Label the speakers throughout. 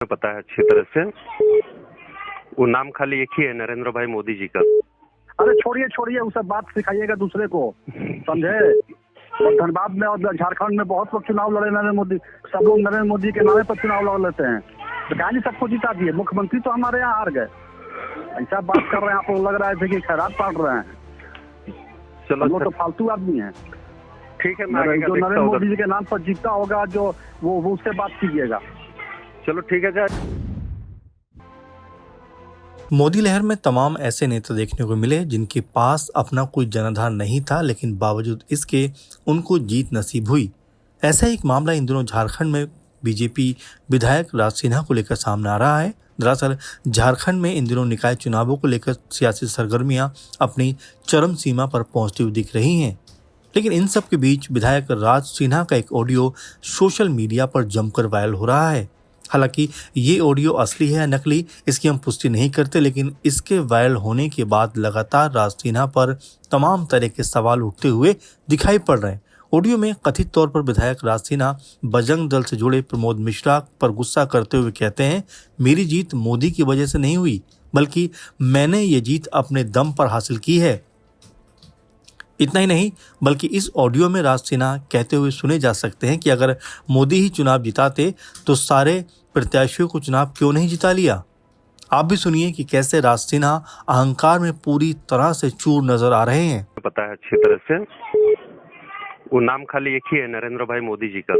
Speaker 1: पता है अच्छी तरह से। वो नाम खाली एक ही है, नरेंद्र भाई मोदी जी का।
Speaker 2: अरे छोड़िए वो सब बात सिखाइएगा दूसरे को, समझे। और धनबाद में और झारखंड में बहुत लोग चुनाव लड़े नरेंद्र मोदी, सब लोग नरेंद्र मोदी के नामे पर चुनाव लड़ लेते हैं। तो कहानी सबको जिता दिए, मुख्यमंत्री तो हमारे यहाँ हार गए। ऐसा बात कर रहे हैं आप लोग, लग रहा है कि खैरात पाट रहे हैं।
Speaker 1: चलो
Speaker 2: वो तो फालतू आदमी है।
Speaker 1: ठीक है,
Speaker 2: जो नरेंद्र मोदी जी के नाम पर जीता होगा, जो वो उससे बात कीजिएगा।
Speaker 1: चलो ठीक है।
Speaker 3: मोदी लहर में तमाम ऐसे नेता देखने को मिले जिनके पास अपना कोई जनाधार नहीं था, लेकिन बावजूद इसके उनको जीत नसीब हुई। ऐसा एक मामला इन दिनों झारखंड में बीजेपी विधायक राज सिन्हा को लेकर सामने आ रहा है। दरअसल झारखंड में इन दिनों निकाय चुनावों को लेकर सियासी सरगर्मियां अपनी चरम सीमा पर पहुंचती हुई दिख रही हैं, लेकिन इन सब के बीच विधायक राज सिन्हा का एक ऑडियो सोशल मीडिया पर जमकर वायरल हो रहा है। हालांकि ये ऑडियो असली है या नकली, इसकी हम पुष्टि नहीं करते, लेकिन इसके वायरल होने के बाद लगातार राज सिन्हा पर तमाम तरह के सवाल उठते हुए दिखाई पड़ रहे हैं। ऑडियो में कथित तौर पर विधायक राज सिन्हा बजरंग दल से जुड़े प्रमोद मिश्रा पर गुस्सा करते हुए कहते हैं, मेरी जीत मोदी की वजह से नहीं हुई, बल्कि मैंने ये जीत अपने दम पर हासिल की है। इतना ही नहीं, बल्कि इस ऑडियो में राज सिन्हा कहते हुए सुने जा सकते हैं कि अगर मोदी ही चुनाव जिताते तो सारे प्रत्याशियों को चुनाव क्यों नहीं जिता लिया। आप भी सुनिए कि कैसे राज सिन्हा अहंकार में पूरी तरह से चूर नजर आ रहे हैं।
Speaker 1: पता है अच्छी तरह से। वो नाम खाली एक ही है, नरेंद्र भाई मोदी जी का।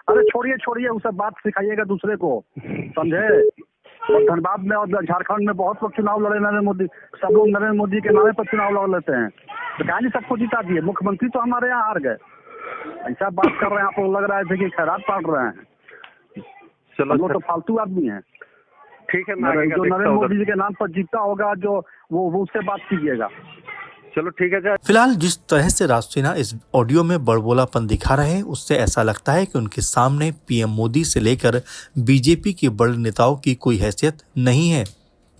Speaker 2: अरे छोड़िए वो सब बात सिखाइएगा दूसरे को, समझे। और धनबाद में और झारखंड में बहुत लोग चुनाव लड़े नरेंद्र मोदी, सब लोग नरेंद्र मोदी के नामे पर चुनाव लड़ लेते हैं। तो कहानी सबको जिता दिए, मुख्यमंत्री तो हमारे यहाँ हार गए। ऐसा बात कर रहे हैं आप लोग, लग रहा है कि खैरात पाट रहे हैं।
Speaker 1: चलो
Speaker 2: वो तो फालतू आदमी है।
Speaker 1: ठीक है,
Speaker 2: जो नरेंद्र मोदी जी के नाम पर जीता होगा, जो वो उससे बात कीजिएगा।
Speaker 1: चलो ठीक है।
Speaker 3: फिलहाल जिस तरह से राज सिन्हा इस ऑडियो में बड़बोलापन दिखा रहे हैं, उससे ऐसा लगता है कि उनके सामने पीएम मोदी से लेकर बीजेपी के बड़े नेताओं की कोई हैसियत नहीं है।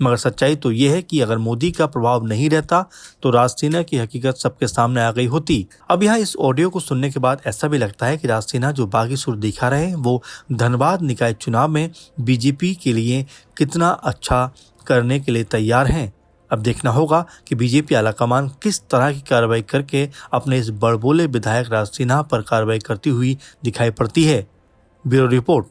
Speaker 3: मगर सच्चाई तो ये है कि अगर मोदी का प्रभाव नहीं रहता तो राज सिन्हा की हकीकत सबके सामने आ गई होती। अब यहाँ इस ऑडियो को सुनने के बाद ऐसा भी लगता है कि राज सिन्हा जो बागी सुर दिखा रहे हैं, वो धनबाद निकाय चुनाव में बीजेपी के लिए कितना अच्छा करने के लिए तैयार हैं। अब देखना होगा कि बीजेपी आलाकमान किस तरह की कार्रवाई करके अपने इस बड़बोले विधायक राज सिन्हा पर कार्रवाई करती हुई दिखाई पड़ती है। Bureau report,